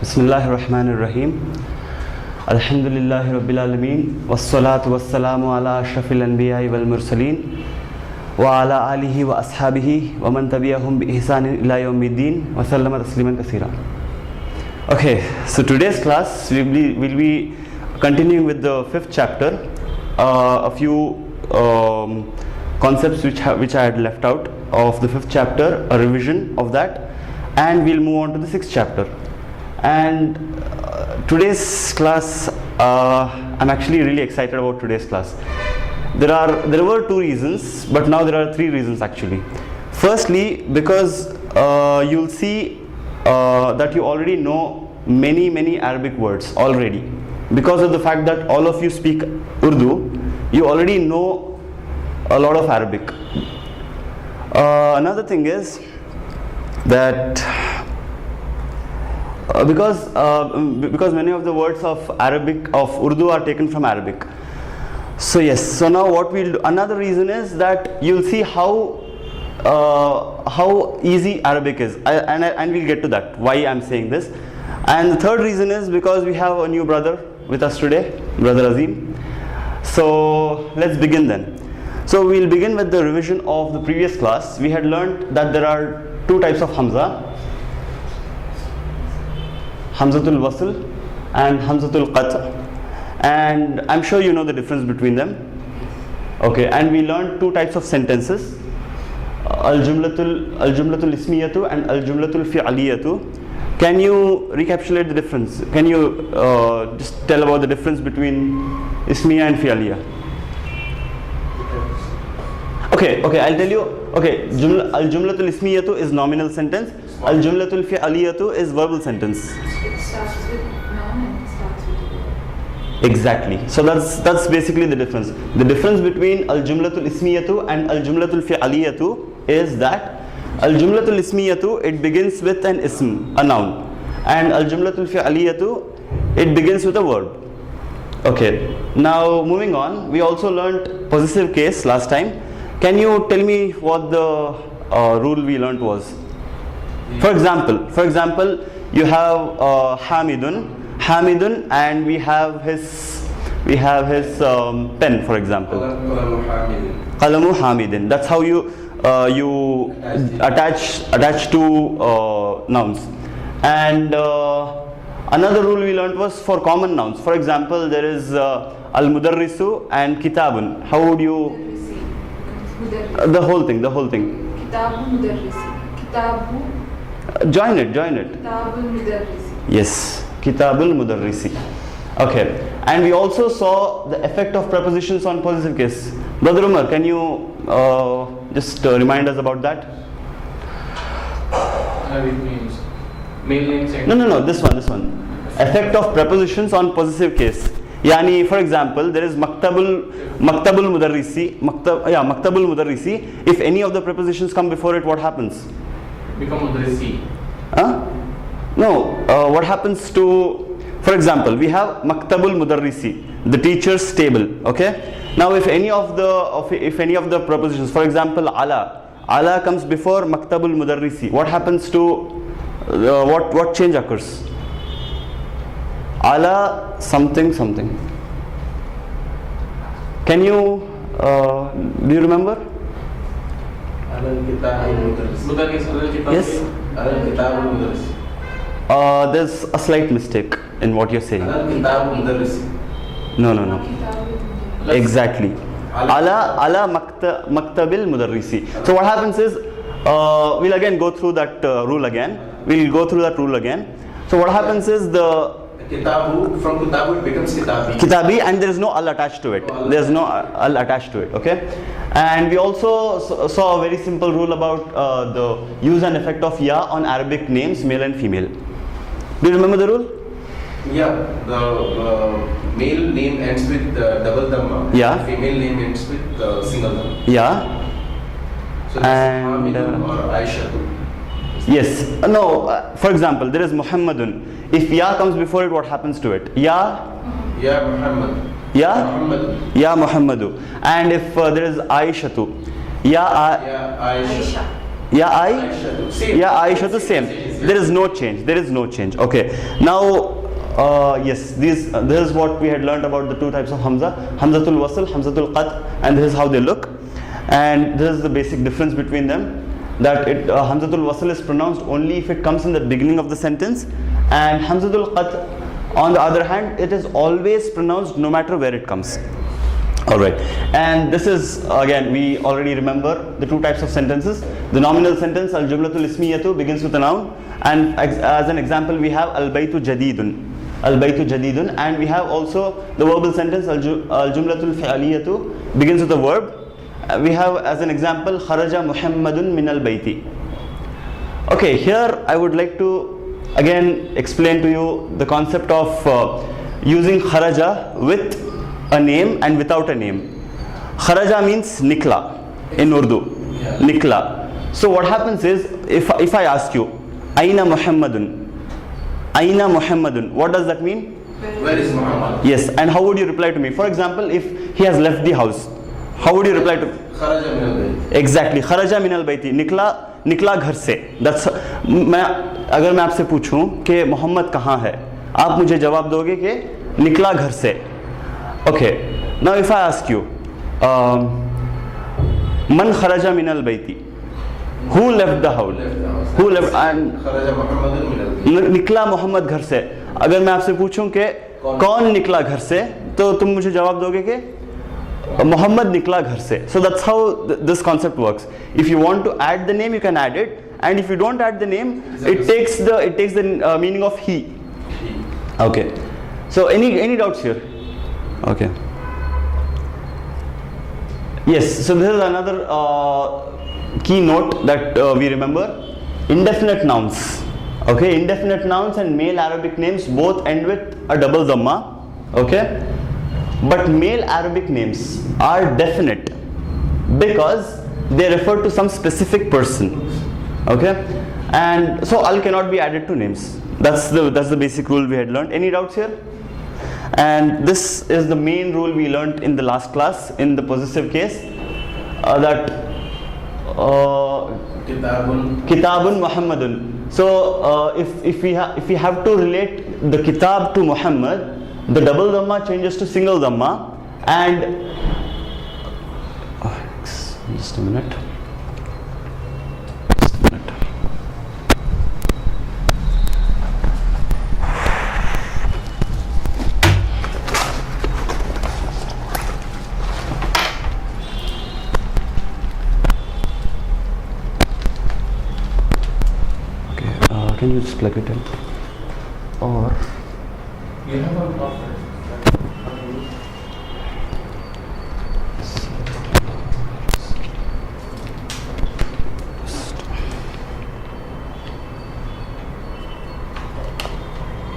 Bismillahir Rahmanir Rahim. Alhamdulillahi Rabbil Alameen. Wassalatu wassalamu ala ashrafil anbiya'i wal mursaleen. Wa ala alihi wa ashabihi wa man tabi'ahum bi ihsanin ila yawmiddin wa sallama tasliman kaseera. Okay, so today's class will be continuing with the 5th chapter. A few concepts which I had left out of the 5th chapter, a revision of that, and we'll move on to the 6th chapter. And today's class, I'm actually really excited about today's class. There were 2 reasons, but now there are 3 reasons actually. Firstly, because you'll see that you already know many Arabic words already. Because of the fact that all of you speak Urdu, you already know a lot of Arabic. Another thing is that because many of the words of Urdu are taken from Arabic. So yes, so now what we'll do, another reason is that you'll see how easy Arabic is, and we'll get to that, why I'm saying this. And the third reason is because we have a new brother with us today, Brother Azim. So let's begin then. So we'll begin with the revision of the previous class. We had learned that there are 2 types of Hamza, Hamzatul Wasl and Hamzatul Qat', and I'm sure you know the difference between them. Okay, and we learned 2 types of sentences, Al-Jumlatul Ismiyatu and Al-Jumlatul Fi'aliyatu. Can you recapitulate the difference? Can you just tell about the difference between Ismiya and Fi'aliya? Okay, I'll tell you. Okay, Al-Jumlatul Ismiyatu is nominal sentence. Al-Jumlatul Fi'aliyatu is verbal sentence. It starts with noun and it starts with verb. Exactly. So that's basically the difference. The difference between Al-Jumlatul Ismiyatu and Al-Jumlatul Fi'aliyatu is that Al-Jumlatul Ismiyatu, it begins with an ism, a noun, and Al-Jumlatul Fi'aliyatu, it begins with a verb. Okay, now moving on, we also learnt possessive case last time. Can you tell me what the rule we learnt was? For example, you have Hamidun, and we have his pen, for example. Qalamu Hamidin. That's how you attach to nouns. And another rule we learnt was for common nouns. For example, there is Al-Mudarrisu and Kitabun. How would you? The whole thing. Kitabu Mudarrisi. Kitabu. Join it. Kitabul Mudarrisi. Yes, Kitabul Mudarrisi. Okay, and we also saw the effect of prepositions on possessive case. Brother Umar, can you just remind us about that? It means male names and No, this one. Effect of prepositions on possessive case. Yani, for example, there is Maktabul Mudarrisi. Maktabul Mudarrisi. If any of the prepositions come before it, what happens? become Mudarrisi. No. What happens to, for example, we have Maktabul Mudarrisi, the teacher's table. Okay. Now, if any of the prepositions, for example, ala comes before Maktabul Mudarrisi, what happens to what change occurs? Ala something. Can you do you remember? Yes. There's a slight mistake in what you're saying. No. Exactly. Ala Maktabil Mudarrisi. So what happens is, we'll again go through that rule again. So what happens is Kitabu, from Kitabu it becomes Kitabi, and there is no al attached to it. Okay. And we also saw a very simple rule about the use and effect of ya on Arabic names, male and female. Do you remember the rule? Yeah, the male name ends with double dhamma. Yeah. Female name ends with single dhamma. Yeah. So And or Aisha. Yes. No. For example, there is Muhammadun. If ya comes before it, what happens to it? Ya Muhammad. Ya Muhammadu. And if there is Aishatu, Aisha. Yeah, Same. Yeah, Aisha the same. There is no change. There is no change. Okay. Now, yes, this is what we had learned about the two types of Hamza. Hamzatul Wasl, Hamzatul Qat, and this is how they look. And this is the basic difference between them. That Hamzatul Wasl is pronounced only if it comes in the beginning of the sentence. And Hamzatul Qat, on the other hand, it is always pronounced no matter where it comes. Alright, and this is, again, we already remember the two types of sentences. The nominal sentence, al-jumlatul ismiyatu, begins with a noun, and as an example we have al-baytu jadidun. Al-baytu jadidun, and we have also the verbal sentence, al-jumlatul fi'aliyatu, begins with a verb. We have as an example, kharaja muhammadun min al-bayti. Okay, here I would like to again explain to you the concept of using kharaja with a name and without a name. Kharaja means nikla in Urdu. Yeah. Nikla. So what happens is, if I ask you, Aina Muhammadun? Aina Muhammadun? What does that mean? Where is Muhammad? Yes, and how would you reply to me? For example, if he has left the house, how would you reply to me? Kharaja min al-bayt. Exactly, kharaja min al-bayti, निकला घर से. That's अगर मैं आपसे पूछूं कि मोहम्मद कहाँ है, आप मुझे जवाब दोगे कि निकला घर से. Okay, now if I ask you, man kharaja min al-bayti, who left the house? Who left? And Kharaja Muhammadun min al-bayt. निकला मोहम्मद घर से. अगर मैं आपसे पूछूं कि कौन निकला घर से, तो तुम मुझे जवाब दोगे कि Muhammad nikla ghar se. So that's how this concept works. If you want to add the name, you can add it, and if you don't add the name, it takes the meaning of he. Okay. So any doubts here? Okay. Yes. So this is another key note that we remember: indefinite nouns. Okay, indefinite nouns and male Arabic names both end with a double dhamma. Okay. But male Arabic names are definite because they refer to some specific person. Okay, and so al cannot be added to names. That's the basic rule we had learned. Any doubts here? And this is the main rule we learned in the last class in the possessive case, that Kitabun Muhammadun. So if we have to relate the Kitab to Muhammad, the double dhamma changes to single dhamma, and just a minute. Okay, can you just plug it in? Or You have one prophet.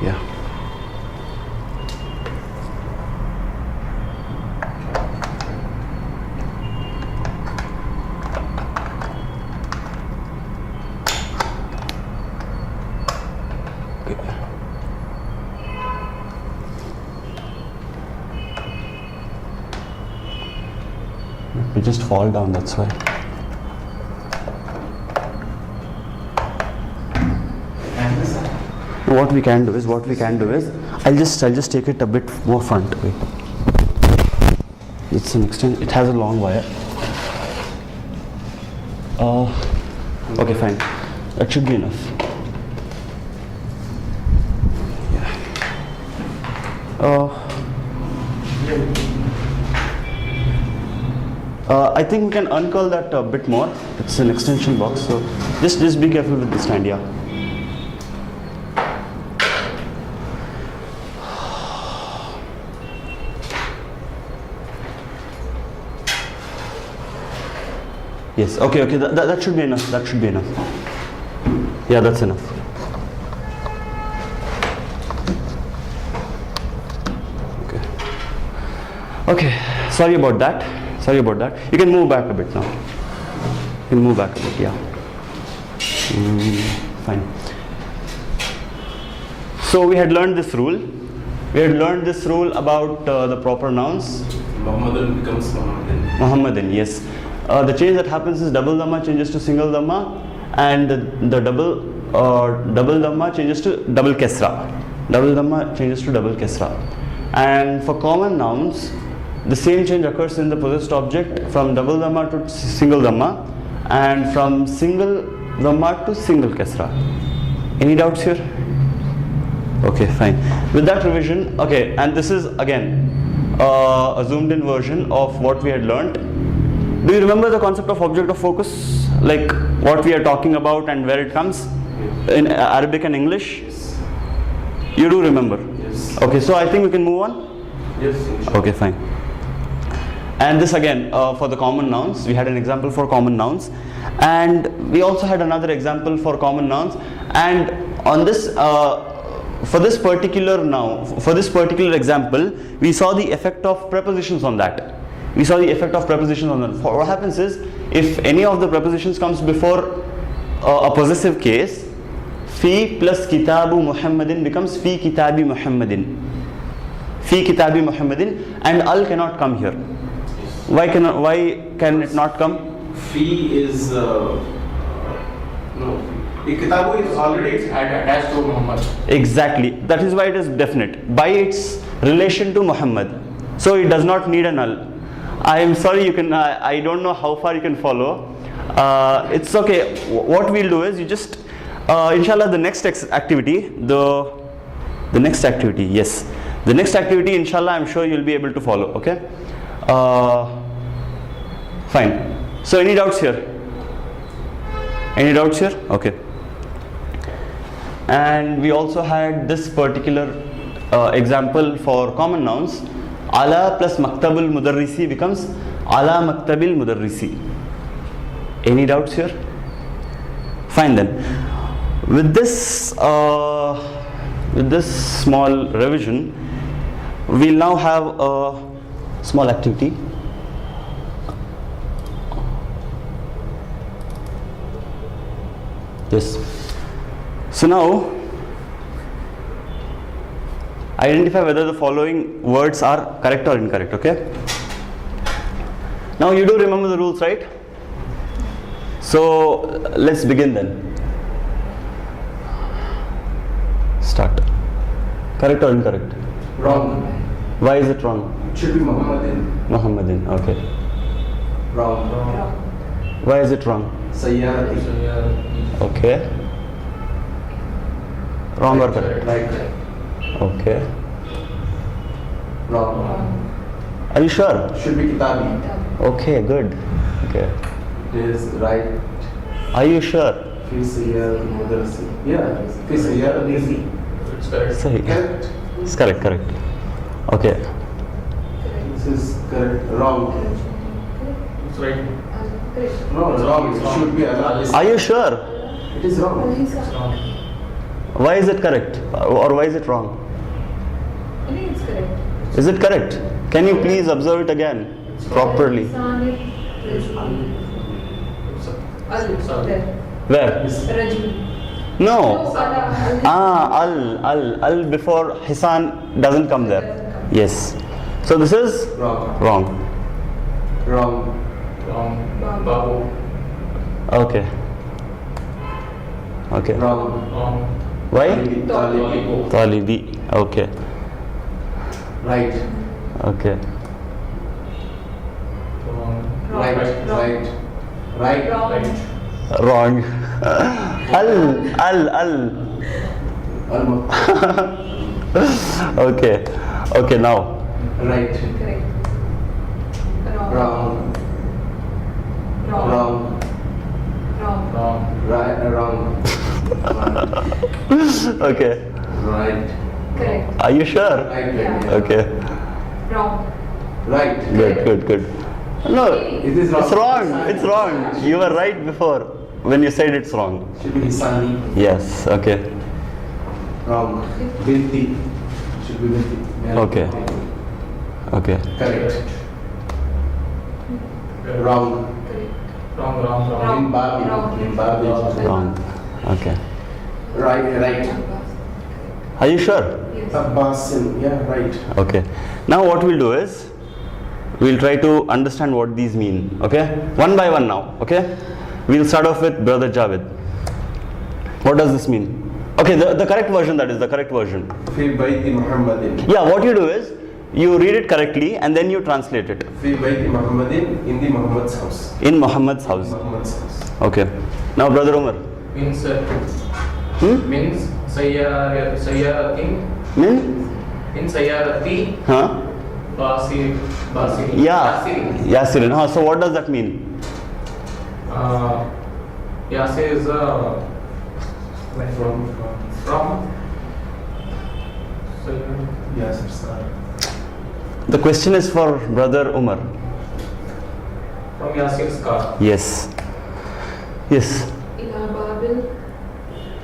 yeah. We just fall down, that's why. What we can do is I'll just take it a bit more front. Wait. It's an extent. It has a long wire. Okay, fine. That should be enough. Yeah. I think we can uncurl that a bit more. It's an extension box, so just be careful with the stand, yeah. Yes, okay, that should be enough. That should be enough. Yeah, that's enough. Okay, sorry about that. You can move back a bit now. Yeah. Fine. So we had learned this rule. about the proper nouns. Muhammadan becomes Muhammadan. Muhammadan, yes. the change that happens is double dhamma changes to single dhamma, and the double dhamma changes to double kesra. Double dhamma changes to double kesra. And for common nouns, the same change occurs in the possessed object from double dhamma to single dhamma, and from single dhamma to single kesra. Any doubts here? Okay, fine. With that revision, okay, and this is again a zoomed in version of what we had learnt. Do you remember the concept of object of focus? Like what we are talking about and where it comes in Arabic and English? You do remember? Yes. Okay, so I think we can move on? Yes. Okay, fine. And this again for the common nouns, we had an example for common nouns, and we also had another example for common nouns. And on this, for this particular noun, for this particular example, we saw the effect of prepositions on that. We saw the effect of prepositions on that. What happens is, if any of the prepositions comes before a possessive case, fi plus kitabu Muhammadin becomes fi kitabi Muhammadin. Fi kitabi Muhammadin, and al cannot come here. Why can it not come? Fee is no. The kitabu is already attached to Muhammad. Exactly. That is why it is definite by its relation to Muhammad. So it does not need an al. I am sorry, you can. I don't know how far you can follow. It's okay. What we'll do is you just, inshallah, the next activity, the next activity. Yes, the next activity. Inshallah, I'm sure you'll be able to follow. Okay. Fine. So any doubts here? Any doubts here? Okay. And we also had this particular example for common nouns. Ala plus maktabul mudarrisi becomes ala maktabil mudarrisi. Any doubts here? Fine then. With this small revision, we'll now have a small activity. Yes. So now, identify whether the following words are correct or incorrect, okay? Now you do remember the rules, right? So let's begin then. Start. Correct or incorrect? Wrong. Why is it wrong? It should be Muhammadin. Muhammadin, okay. Wrong. Why is it wrong? Sayyarati. Okay. Wrong or correct? Right. Okay. Wrong. Are you sure? Should be kitabi. Okay, good. Okay. It is right. Are you sure? Fi sayyarati mudarrisi. Yeah. Fi sayyarati. It's correct. Sahi. Correct. It's correct, correct. Okay. This is correct. Wrong. It's right. No, wrong. It should be Allah. Are you sure? It is wrong. It's wrong. Why is it correct? Or why is it wrong? I think it's correct. Is it correct? Can you please observe it again properly? Where? No. Al before Hisan doesn't come there. Yes. So this is Wrong. wrong. Wrong. Wrong. Babu. Okay. Okay. Wrong. Wrong. Why? Talibi. Talibi. Okay. Right. Okay. Wrong. Right. Right. Right. Right. Wrong. Al. Okay. Okay, now. Right. Correct. Wrong. Wrong. Wrong. Right. Wrong. Okay. Right. Correct. Are you sure? Right. Yeah. Okay. Wrong. Right. Good. No, It is wrong. it's wrong. It's wrong. You were right before when you said it's wrong. Should be Hisani. Yes. Okay. Wrong. Binti. Should be Binti. Yeah. Okay. Okay. Correct. Wrong. Correct. Wrong. Wrong. Wrong. In Babi. Wrong. In Babi. Wrong. Okay. Right. Are you sure? Yes. Abbas. Yeah. Right. Okay. Now what we'll do is We'll try to understand what these mean. Okay, one by one now. Okay, we'll start off with Brother Javed. What does this mean? Okay, the correct version, that is the correct version. في بيت محمد. Yeah, what you do is you read it correctly and then you translate it. في بيت محمد, in the Muhammad's house. In Muhammad's house. Muhammad's house. Okay. Now, Brother Umar. Means means sayyaratin. Min? In sayyarati. Huh? Basiri. Yeah. Yasirin. Huh. So what does that mean? Yasir is from Yes, sir. The question is for Brother Umar. from Yasir's car. Yes. Yes. Ila Babil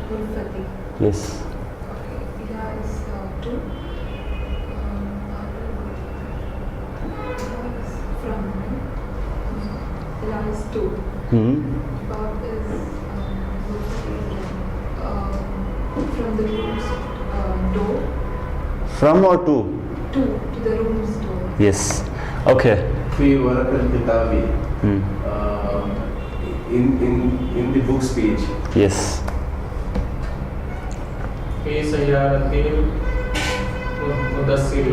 Gulfati. Yes. Okay. Ila is 2. Ila is from. Ila is 2. Hmm. Bab is from the room's door. From or to? To the room's door. Yes. Okay. في ورق الكتاب. Hmm. In the book's page. Yes. في سيارة مدرسي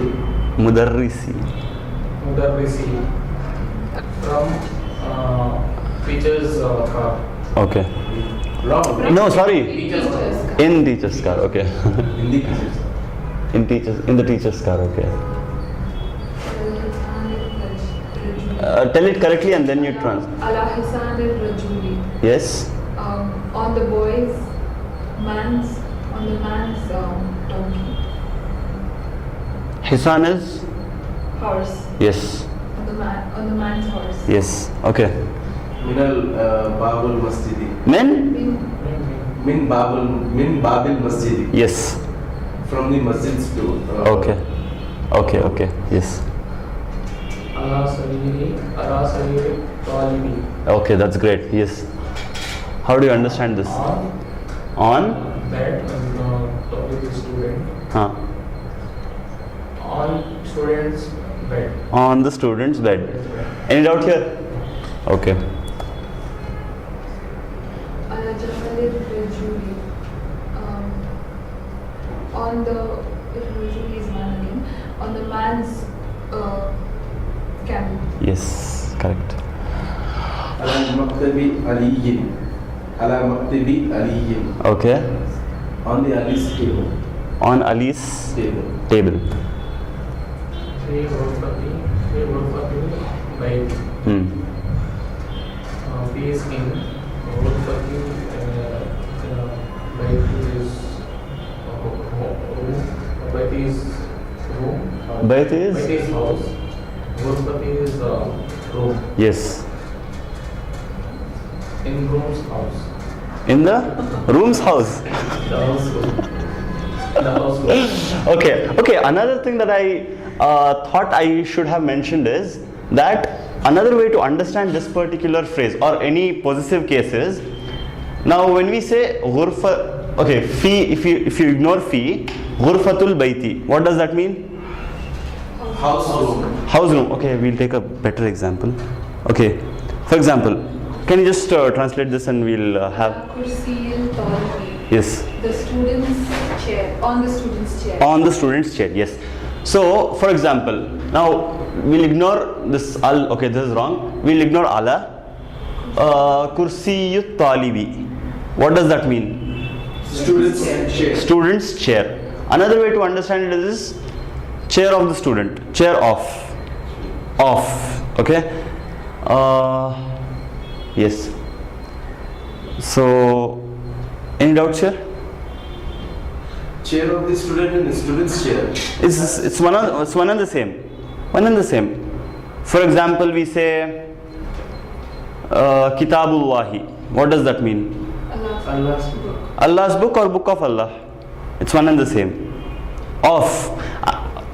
Mudarrisi. from teacher's car. Okay. Wrong. No, sorry. Teacher's car. In teacher's car. Okay. In the teacher's. In the teacher's car. Okay. Tell it correctly and then you translate. Ala Hisan al-Rajuli. Yes. On the man's donkey. Hisan is? Horse. Yes. On the man's horse. Yes. Okay. من باب المسجد. Men? من باب المسجد. Yes. From the masjid's door. Okay. Okay. Yes. Ala Sariri Talibi. Okay, that's great. Yes. How do you understand this? On? That topic is student. Huh. On student's bed. On the student's bed. Any doubt here? Okay. Ala Jamal al-Rajuli. On the Rajuli is man again. On the man's camel. Yes. Correct. على مكتب علي. على مكتب علي. Okay. On the Ali's table. On Ali's table. Three Ghurfati Bayt. Hmm. He is in Ghurfati Bayt is room. Bayt is room. Bayt is? Bayt is house. Ghurfati is room. Yes. In room's house. In the room's house. The house room. The house room. Okay. Another thing that I thought I should have mentioned is that another way to understand this particular phrase or any possessive case is, now when we say ghurfa, okay, fi, if you ignore fi, ghurfatul baiti, what does that mean? House room. House room. Okay, we'll take a better example. Okay, for example, can you just translate this and we'll have. Kursi al-Talibi. Yes. The student's chair. On the student's chair. On the student's chair. Yes. So, for example, now we'll ignore this al. Okay, this is wrong. We'll ignore ala. Kursiyut talibi. What does that mean? Student's chair. Student's chair. Another way to understand it is chair of the student. Chair of. Okay. Yes. So, any doubts here? Chair of the student and the student's chair. It's one and the same. One and the same. For example, we say Kitabullahi. What does that mean? Allah's book. Allah's book or book of Allah? It's one and the same. Of.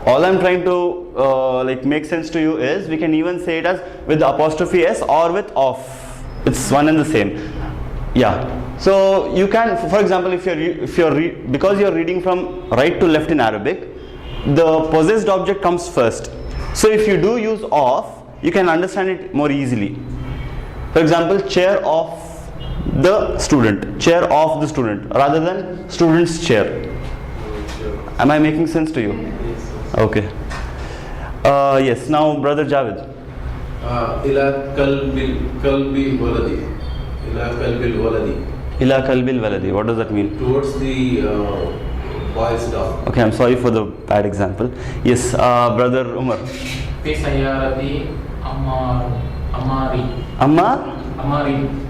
All I'm trying to make sense to you is we can even say it as with the apostrophe s or with of. It's one and the same. Yeah. So you can, for example, because you're reading from right to left in Arabic, the possessed object comes first. So if you do use of, you can understand it more easily. For example, chair of the student rather than student's chair. Am I making sense to you? Okay. Yes, now brother Javed. إلى قلب ولدي. إلى قلب الولد. Ila kalbil waladi. What does that mean? Towards the boy's dog. Okay, I'm sorry for the bad example. Yes, brother Umar. في سيارتي أماري.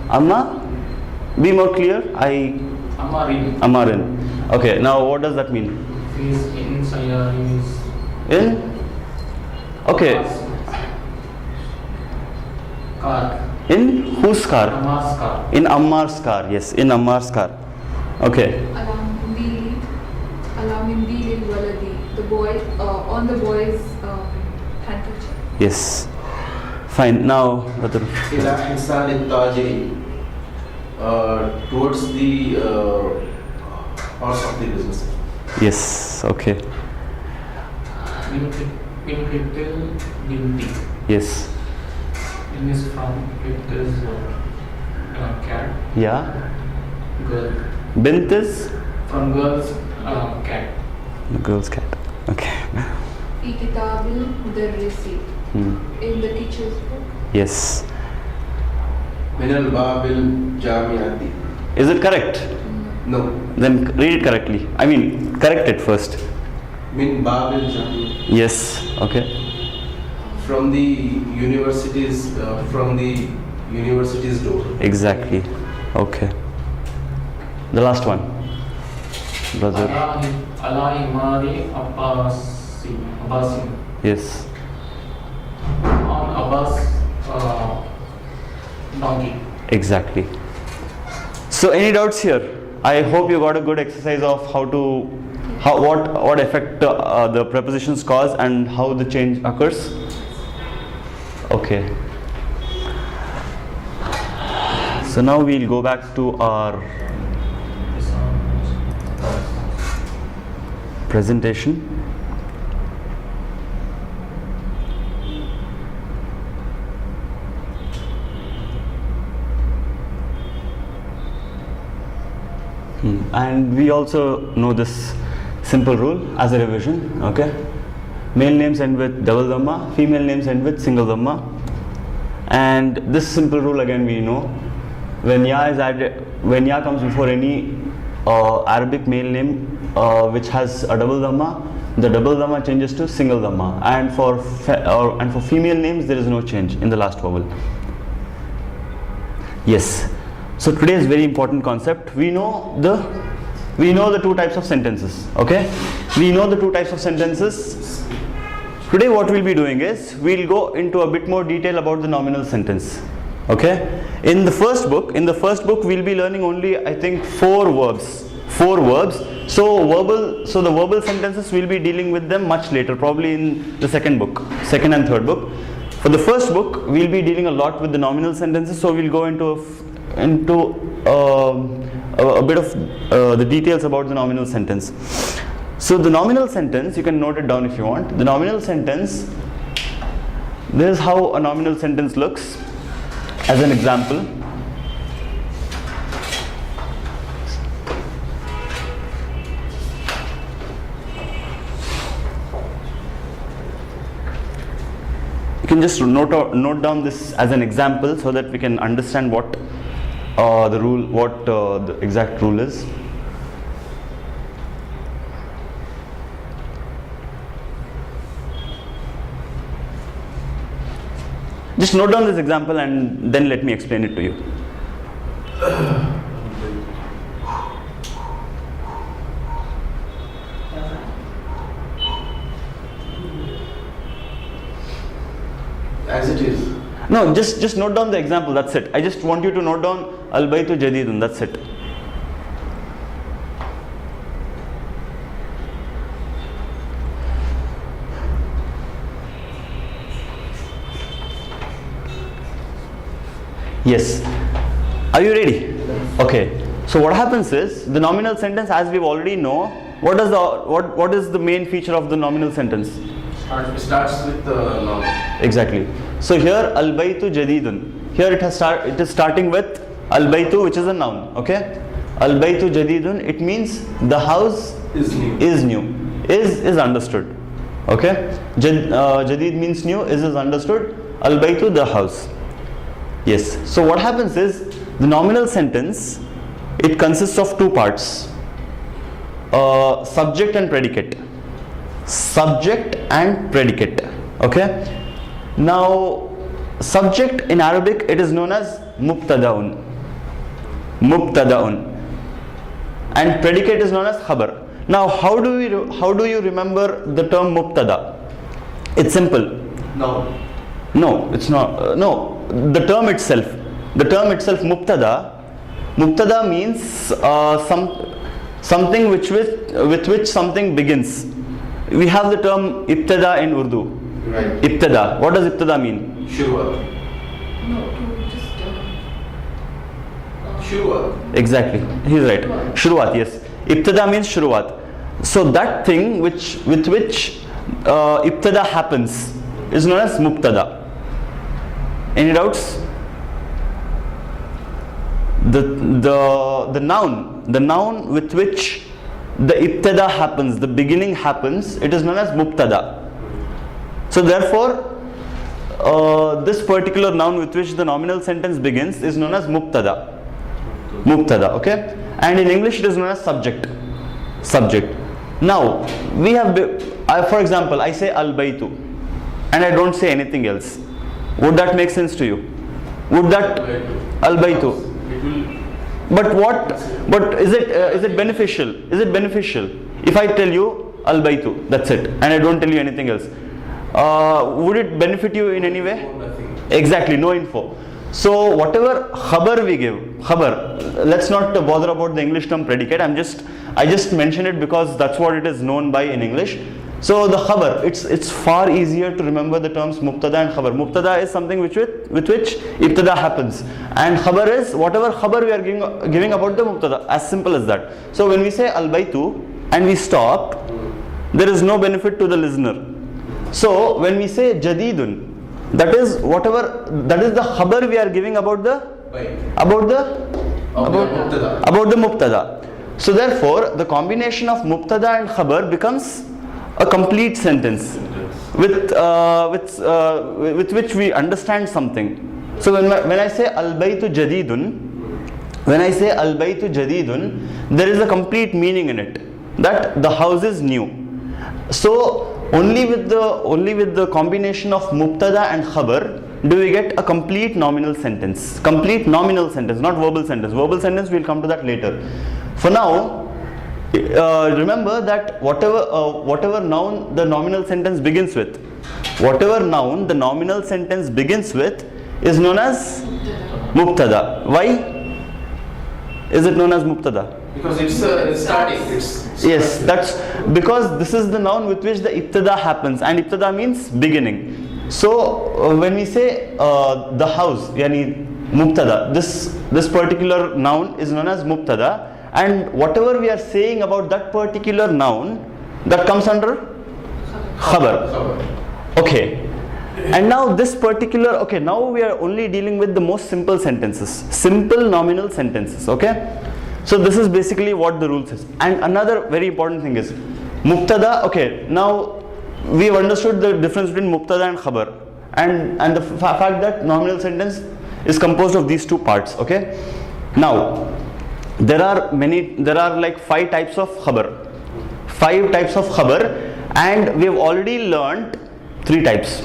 Amma? Be more clear. Amarin. Okay, now what does that mean? Is in Syed In? Okay. car. In whose car? Ammar's car. In Ammar's car. Yes, in Ammar's car. Okay. Alamindil waladi. The boy on the boy's handkerchief. Yes. Fine. Now, brother. إلى إنسان التاجر. Towards the horse of the business. Yes. Okay. Pinkitil Binti. Yes. In is from it is cat. Yeah. Girl. Bint is From girls cat. the girl's cat. Okay. Fi kitabil mudarrisi. In the teacher's book. Yes. من الباب الجامعة. Is it correct? No. Then read it correctly. I mean, correct it first. من باب الجامعة. Yes. Okay. From the university's door. Exactly. Okay. The last one. Brother. Allah Imari Abbasim. Yes. On Abbas donkey. Exactly. So any doubts here? I hope you got a good exercise of what effect the prepositions cause and how the change occurs. Okay. So now we'll go back to our presentation. And we also know this simple rule as a revision. Okay. Male names end with double dhamma, female names end with single dhamma. And this simple rule again we know. When ya comes before any Arabic male name which has a double dhamma, the double dhamma changes to single dhamma. And for female names there is no change in the last vowel. Yes. So today is very important concept. We know the two types of sentences. Okay. We know the two types of sentences. Today what we'll be doing is we'll go into a bit more detail about the nominal sentence. Okay. In the first book we'll be learning only I think four verbs. So the verbal sentences we'll be dealing with them much later, probably in the second and third book. For the first book we'll be dealing a lot with the nominal sentences, so we'll go into a bit of the details about the nominal sentence. So the nominal sentence, you can note it down if you want. The nominal sentence, this is how a nominal sentence looks. As an example, you can just note down this as an example so that we can understand what the exact rule is. Just note down this example and then let me explain it to you. As it is. No, just note down the example, that's it. I just want you to note down Al-Baytu Jadidun, that's it. Yes. Are you ready? Okay. So what happens is the nominal sentence, as we already know, what is the main feature of the nominal sentence? Starts with the noun. Exactly. So here al-baytu jadidun. Here it is starting with al-baytu, which is a noun. Okay, al-baytu jadidun. It means the house Is new. is new. Is understood. Okay, jadid means new. Is understood. Al-baytu, the house. Yes. So what happens is the nominal sentence, it consists of two parts. Subject and predicate. Subject and predicate. Okay. Now, subject in Arabic, it is known as mubtadaun. Mubtadaun. And predicate is known as khabar. Now, how do you remember the term mubtada? It's simple. No, it's not. No, the term itself. The term itself, mubtada. Mubtada means something with which something begins. We have the term ibtada in Urdu. Right. Ibtada. What does ibtada mean? Shuruat. No, to just. Shuruat. Exactly. He's right. Shuruat. Yes. Ibtada means shuruat. So that thing with which ibtada happens is known as mubtada. Any doubts? The noun with which the ibtada happens, the beginning happens, it is known as mubtada. So therefore, this particular noun with which the nominal sentence begins is known as mubtada. Mubtada, okay? And in English it is known as subject. Subject. Now, we have, for example, I say al-baytu and I don't say anything else. Would that make sense to you? Would that al-baytu? But is it beneficial? Is it beneficial if I tell you al-baytu, that's it, and I don't tell you anything else? Would it benefit you in any way? Nothing. Exactly, no info. So whatever khabar we give, khabar, let's not bother about the English term predicate. I just mention it because that's what it is known by in English. So the khabar, it's far easier to remember the terms mubtada and khabar. Mubtada is something with which ibtada happens, and khabar is whatever khabar we are giving about the mubtada. As simple as that. So when we say al-baytu and we stop, there is no benefit to the listener. So when we say jadidun, that is the khabar we are giving about the mubtada. So therefore, the combination of mubtada and khabar becomes a complete sentence with which we understand something. So when I say al-baytu jadidun, there is a complete meaning in it, that the house is new. So only with the combination of mubtada and khabar do we get a complete nominal sentence. Complete nominal sentence, not verbal sentence. Verbal sentence, we'll come to that later. For now, remember that whatever noun the nominal sentence begins with, is known as mubtada. Why is it known as mubtada? Because it's starting. Yes, that's because this is the noun with which the ibtada happens, and ibtada means beginning. So when we say the house, yani mubtada, this particular noun is known as mubtada, and whatever we are saying about that particular noun, that comes under khabar. Okay. And now now we are only dealing with the most simple sentences, simple nominal sentences. Okay. So this is basically what the rules is. And another very important thing is mubtada. Okay, now we have understood the difference between mubtada and khabar, and the fact that nominal sentence is composed of these two parts. Okay. Now there are like 5 types of khabar. 5 types of khabar, and we have already learnt 3 types.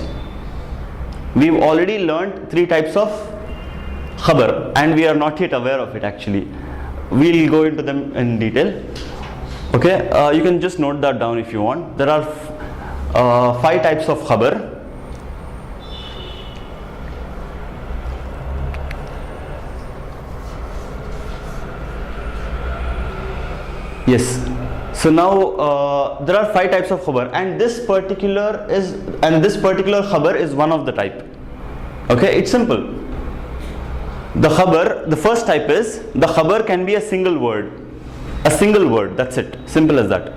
We've already learnt 3 types of khabar, and we are not yet aware of it actually. We'll go into them in detail. Okay, you can just note that down if you want. There are 5 types of khabar. Yes. So now there are 5 types of khabar, and this particular khabar is one of the type. Okay, it's simple. The khabar, the first type is, the khabar can be a single word. A single word, that's it. Simple as that.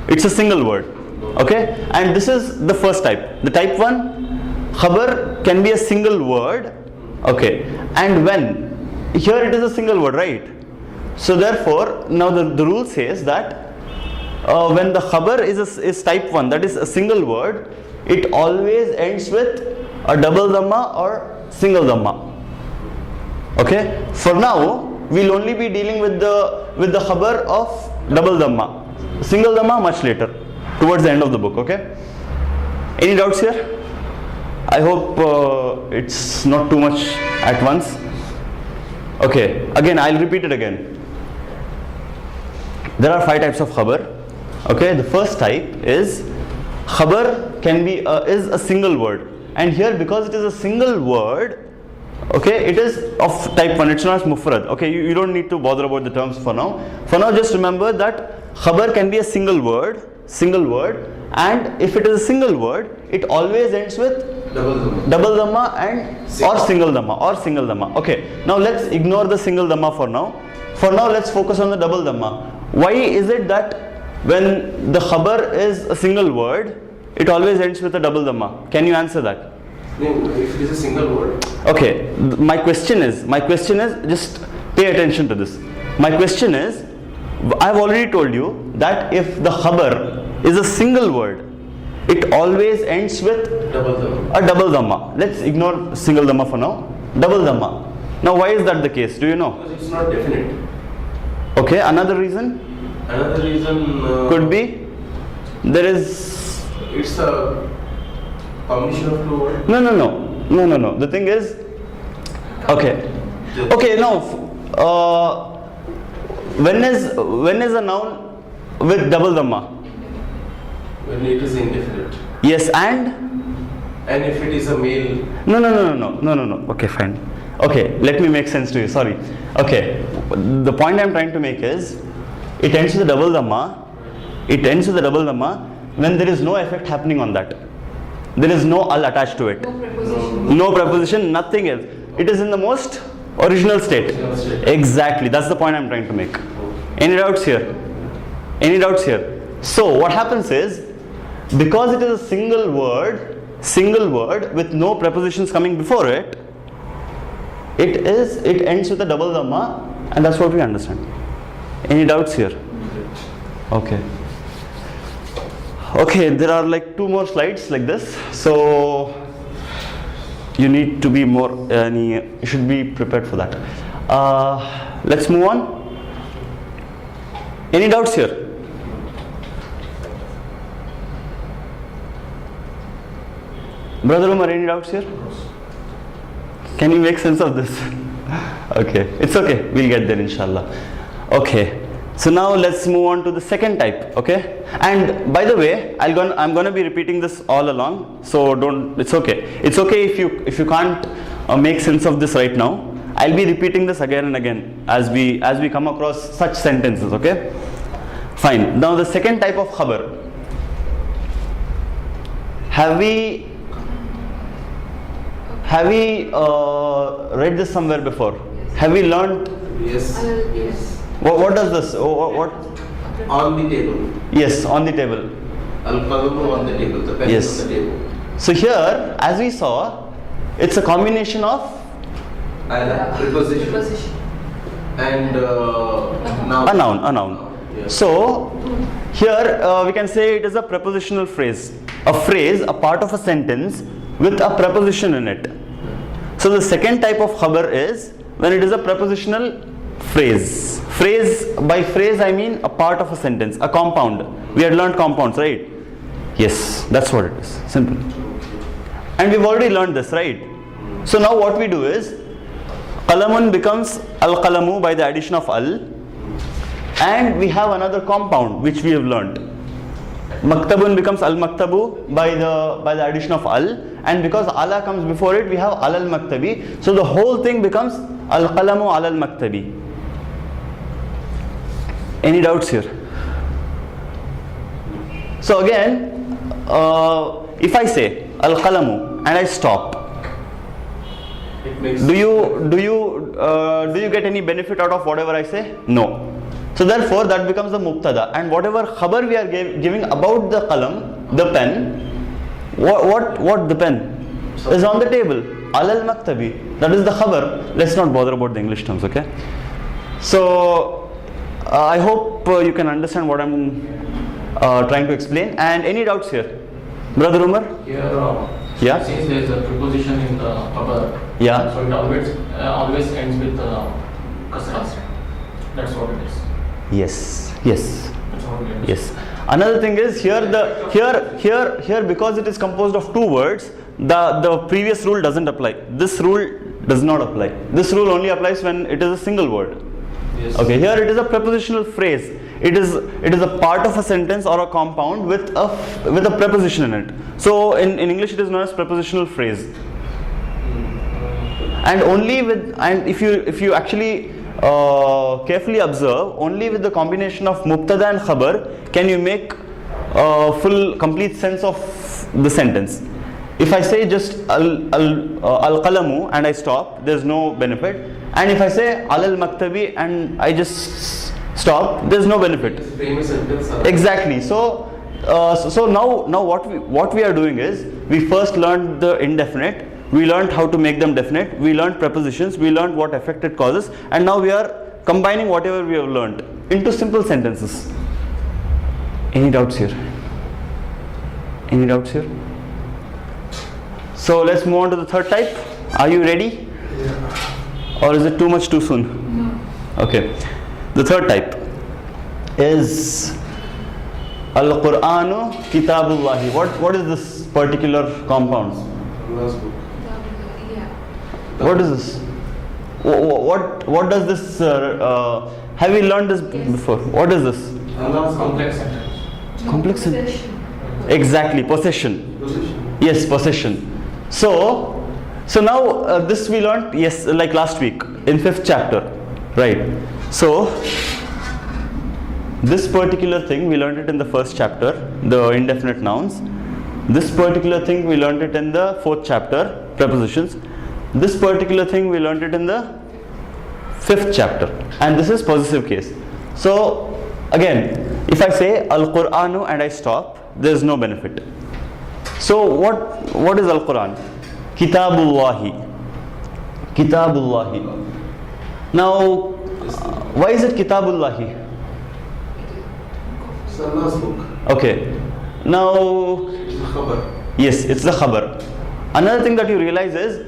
It's a single word. Okay, and this is the first type. The type 1, khabar can be a single word, okay, and when, here it is a single word, right? So therefore, now the rule says that when the khabar is type 1, that is a single word, it always ends with a double dhamma or single dhamma. Okay, for now we'll only be dealing with the khabar of double dhamma. Single dhamma much later, towards the end of the book. Okay, any doubts here? I hope it's not too much at once. Okay, again I'll repeat it again. There are 5 types of khabar. Okay, the first type is khabar can be is a single word, and here because it is a single word, okay, it is of type 1, it's not mufrad. Okay, you don't need to bother about the terms for now. For now, just remember that khabar can be a single word, and if it is a single word, it always ends with double dhamma and or single dhamma. Okay, now let's ignore the single dhamma for now. For now, let's focus on the double dhamma. Why is it that when the khabar is a single word, it always ends with a double dhamma? Can you answer that? No, if it is a single word. Okay, my question is, just pay attention to this. My question is, I've already told you that if the khabar is a single word, it always ends with a double dhamma. Let's ignore single dhamma for now. Double dhamma. Now, why is that the case? Do you know? Because it's not definite. Okay, another reason? Another reason Could be there is. It's a combination of 2 words. No. The thing is, okay. Now, when is a noun with double dhamma? When it is indefinite. Yes, and if it is a male. No. Okay, fine. Okay, let me make sense to you. Sorry. Okay, the point I'm trying to make is, it ends with a double dhamma. When there is no effect happening on that. There is no al attached to it. No preposition, nothing else. It is in the most original state. Exactly, that's the point I'm trying to make. Any doubts here? So what happens is, because it is a single word with no prepositions coming before it, it ends with a double dhamma, and that's what we understand. Any doubts here? Okay, there are like 2 more slides like this, so you need to be more, you should be prepared for that. Let's move on. Any doubts here? Brother Umar, any doubts here? Can you make sense of this? Okay, it's okay, we'll get there inshallah. Okay, so now let's move on to the second type. Okay, and by the way, I'm gonna be repeating this all along, so it's okay if you can't make sense of this right now. I'll be repeating this again and again as we come across such sentences. Okay, fine. Now the second type of khabar, have we read this somewhere before? Have we learned? Yes. Yes. What does this? What? On the table. Yes, on the table. Al-qalamu on the table. The pen Yes. on the table. So here, as we saw, it's a combination of Preposition. And noun. a noun. Yes. So here we can say it is a prepositional phrase, a part of a sentence with a preposition in it. So the second type of khabar is when it is a prepositional phrase. By phrase I mean a part of a sentence, a compound. We had learned compounds, right? Yes, that's what it is. Simple. And we've already learned this, right? So now what we do is, qalamun becomes al-qalamu by the addition of al, and we have another compound which we have learned. Maktabun becomes al-maktabu by the addition of al, and because ala comes before it, we have al al-maktabi. So the whole thing becomes al-qalamu al al-maktabi. Any doubts here? So again, if I say al-qalamu and I stop, it makes do you get any benefit out of whatever I say? No. So therefore that becomes the mubtada, and whatever khabar we are giving about the qalam, the pen, what the pen? is on the table. Alal maktabi. That is the khabar. Let's not bother about the English terms, okay? So, I hope you can understand what I'm trying to explain. And any doubts here? Brother Umar? Here, Yeah? since there is a preposition in the khabar, Yeah. so it always ends with kasra. That's what it is. Yes. Yes. That's what it is. Yes. Another thing is here because it is composed of two words, the previous rule doesn't apply. This rule does not apply. This rule only applies when it is a single word. Yes. Okay, here it is a prepositional phrase. It is a part of a sentence or a compound with a preposition in it. So in English it is known as prepositional phrase. And if you actually carefully observe, only with the combination of mubtada and khabar can you make full complete sense of the sentence. If I say just al-qalamu and I stop, there's no benefit. And if I say alal maktabi and I just stop, there's no benefit. Frame a sentence. Exactly. So now what we are doing is, we first learned the indefinite, we learned how to make them definite, we learned prepositions, we learned what effect it causes, and now we are combining whatever we have learned into simple sentences. Any doubts here? Any doubts here? So let's move on to the third type. Are you ready? Yeah. Or is it too much too soon? No. Okay. The third type is Al-Qur'anu Kitabullahi. What is this particular compound? Allah's book. Yeah. What is this? What does this? Have we learned this Yes. before? What is this? Allah's Complex sentence. Complex sen- Possession. Exactly, possession. position. Yes, possession. So now this we learned, yes, like last week in 5th chapter, right? So this particular thing we learned it in the 1st chapter, the indefinite nouns. This particular thing we learned it in the 4th chapter, prepositions. This particular thing we learned it in the 5th chapter, and this is possessive case. So again, if I say Al-Qur'anu and I stop, there is no benefit. So what is Al-Quran? Kitabullahi. Kitabullahi. Now, why is it Kitabullahi? It's Allah's book. Okay. Now, It's a khabar. yes, it's the khabar. Another thing that you realize is,